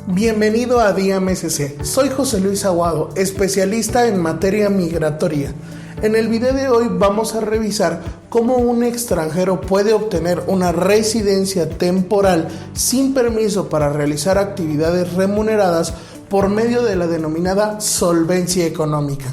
Bienvenido a Día MSC. Soy José Luis Aguado, especialista en materia migratoria. En el video de hoy vamos a revisar cómo un extranjero puede obtener una residencia temporal sin permiso para realizar actividades remuneradas por medio de la denominada solvencia económica.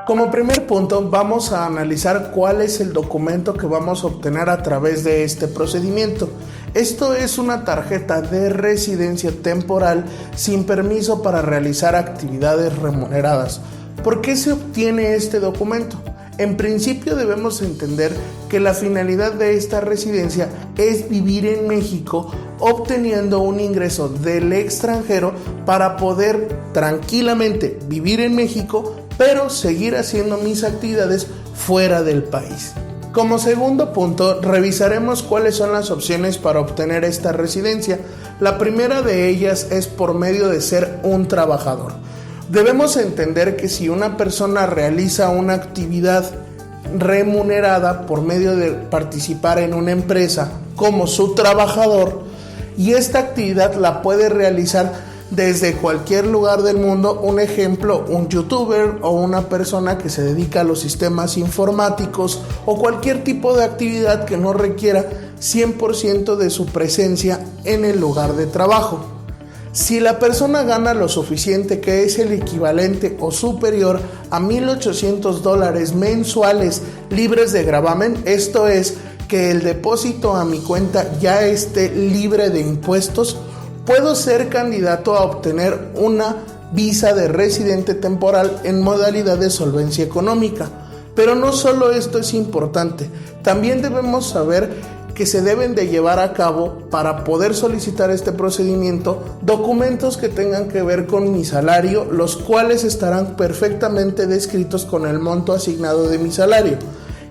Como primer punto, vamos a analizar cuál es el documento que vamos a obtener a través de este procedimiento. Esto es una tarjeta de residencia temporal sin permiso para realizar actividades remuneradas. ¿Por qué se obtiene este documento? En principio debemos entender que la finalidad de esta residencia es vivir en México obteniendo un ingreso del extranjero para poder tranquilamente vivir en México, pero seguir haciendo mis actividades fuera del país. Como segundo punto, revisaremos cuáles son las opciones para obtener esta residencia. La primera de ellas es por medio de ser un trabajador. Debemos entender que si una persona realiza una actividad remunerada por medio de participar en una empresa como su trabajador, y esta actividad la puede realizar desde cualquier lugar del mundo, un ejemplo, un youtuber o una persona que se dedica a los sistemas informáticos o cualquier tipo de actividad que no requiera 100% de su presencia en el lugar de trabajo. Si la persona gana lo suficiente, que es el equivalente o superior a $1,800 mensuales libres de gravamen, esto es, que el depósito a mi cuenta ya esté libre de impuestos, puedo ser candidato a obtener una visa de residente temporal en modalidad de solvencia económica. Pero no solo esto es importante, también debemos saber que se deben de llevar a cabo, para poder solicitar este procedimiento, documentos que tengan que ver con mi salario, los cuales estarán perfectamente descritos con el monto asignado de mi salario.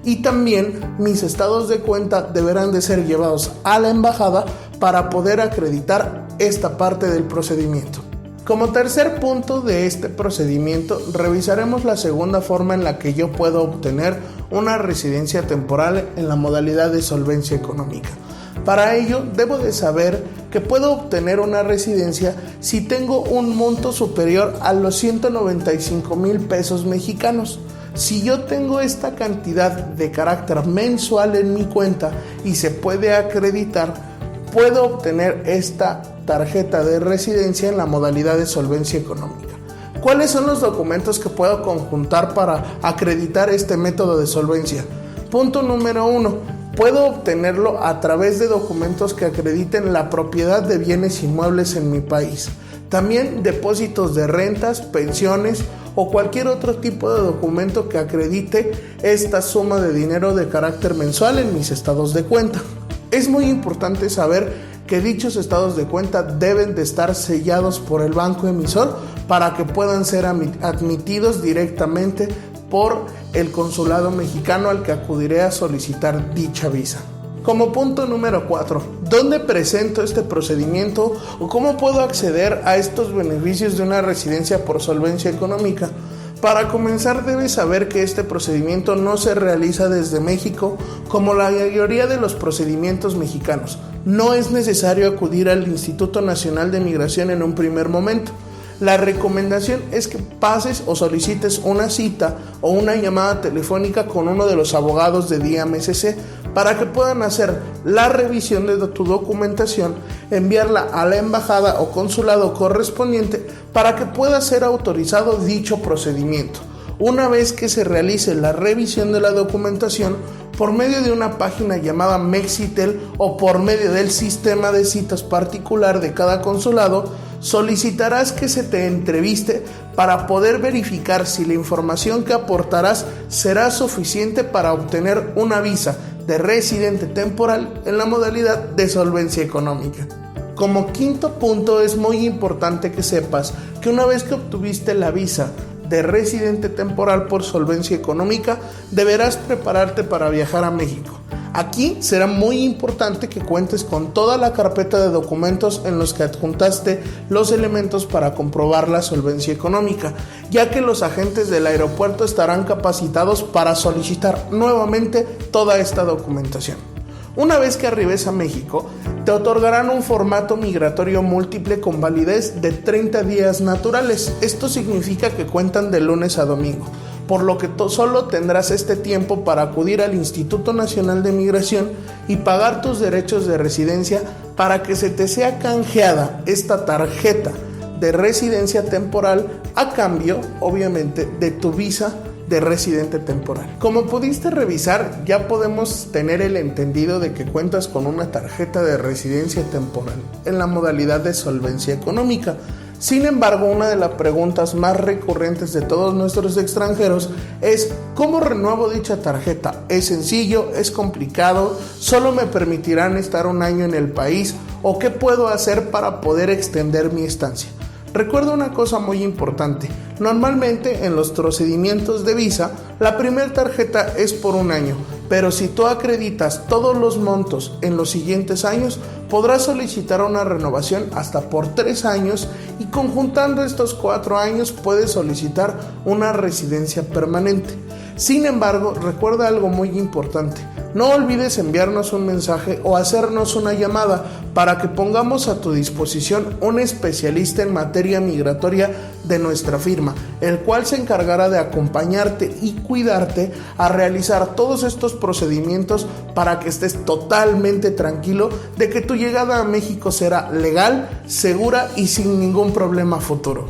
Y también mis estados de cuenta deberán de ser llevados a la embajada para poder acreditar esta parte del procedimiento. Como tercer punto de este procedimiento, revisaremos la segunda forma en la que yo puedo obtener una residencia temporal en la modalidad de solvencia económica. Para ello, debo de saber que puedo obtener una residencia si tengo un monto superior a los 195,000 pesos mexicanos. Si yo tengo esta cantidad de carácter mensual en mi cuenta y se puede acreditar, puedo obtener esta tarjeta de residencia en la modalidad de solvencia económica. ¿Cuáles son los documentos que puedo conjuntar para acreditar este método de solvencia? Punto número 1. Puedo obtenerlo a través de documentos que acrediten la propiedad de bienes inmuebles en mi país. También depósitos de rentas, pensiones o cualquier otro tipo de documento que acredite esta suma de dinero de carácter mensual en mis estados de cuenta. Es muy importante saber que dichos estados de cuenta deben de estar sellados por el banco emisor para que puedan ser admitidos directamente por el consulado mexicano al que acudiré a solicitar dicha visa. Como punto número 4, ¿dónde presento este procedimiento o cómo puedo acceder a estos beneficios de una residencia por solvencia económica? Para comenzar, debes saber que este procedimiento no se realiza desde México como la mayoría de los procedimientos mexicanos. No es necesario acudir al Instituto Nacional de Migración en un primer momento. La recomendación es que pases o solicites una cita o una llamada telefónica con uno de los abogados de Día MSC para que puedan hacer la revisión de tu documentación, enviarla a la embajada o consulado correspondiente para que pueda ser autorizado dicho procedimiento. Una vez que se realice la revisión de la documentación por medio de una página llamada Mexitel o por medio del sistema de citas particular de cada consulado, solicitarás que se te entreviste para poder verificar si la información que aportarás será suficiente para obtener una visa de residente temporal en la modalidad de solvencia económica. Como quinto punto, es muy importante que sepas que una vez que obtuviste la visa de residente temporal por solvencia económica, deberás prepararte para viajar a México. Aquí será muy importante que cuentes con toda la carpeta de documentos en los que adjuntaste los elementos para comprobar la solvencia económica, ya que los agentes del aeropuerto estarán capacitados para solicitar nuevamente toda esta documentación. Una vez que arribes a México, te otorgarán un formato migratorio múltiple con validez de 30 días naturales. Esto significa que cuentan de lunes a domingo, por lo que solo tendrás este tiempo para acudir al Instituto Nacional de Migración y pagar tus derechos de residencia para que se te sea canjeada esta tarjeta de residencia temporal a cambio, obviamente, de tu visa de residente temporal. Como pudiste revisar, ya podemos tener el entendido de que cuentas con una tarjeta de residencia temporal en la modalidad de solvencia económica. Sin embargo, una de las preguntas más recurrentes de todos nuestros extranjeros es: ¿cómo renuevo dicha tarjeta? ¿Es sencillo? ¿Es complicado? ¿Solo me permitirán estar un año en el país? ¿O qué puedo hacer para poder extender mi estancia? Recuerda una cosa muy importante: normalmente en los procedimientos de visa, la primera tarjeta es por un año, pero si tú acreditas todos los montos en los siguientes años, podrás solicitar una renovación hasta por 3 años y conjuntando estos 4 años puedes solicitar una residencia permanente. Sin embargo, recuerda algo muy importante: no olvides enviarnos un mensaje o hacernos una llamada para que pongamos a tu disposición un especialista en materia migratoria de nuestra firma, el cual se encargará de acompañarte y cuidarte a realizar todos estos procedimientos para que estés totalmente tranquilo de que tu llegada a México será legal, segura y sin ningún problema futuro.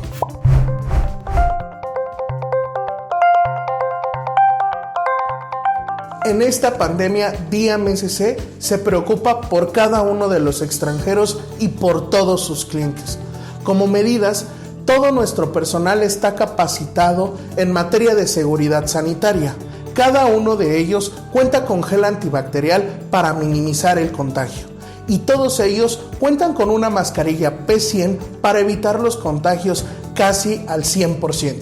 En esta pandemia, DIA-MSC se preocupa por cada uno de los extranjeros y por todos sus clientes. Como medidas, todo nuestro personal está capacitado en materia de seguridad sanitaria. Cada uno de ellos cuenta con gel antibacterial para minimizar el contagio. Y todos ellos cuentan con una mascarilla P100 para evitar los contagios casi al 100%.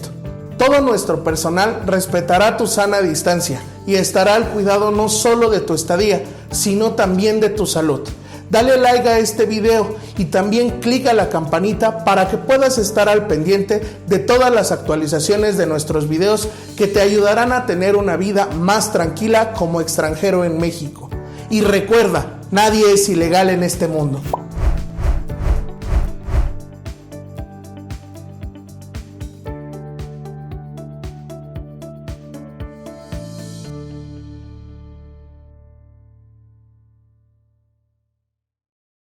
Todo nuestro personal respetará tu sana distancia y estará al cuidado no solo de tu estadía, sino también de tu salud. Dale like a este video y también clica la campanita para que puedas estar al pendiente de todas las actualizaciones de nuestros videos que te ayudarán a tener una vida más tranquila como extranjero en México. Y recuerda, nadie es ilegal en este mundo.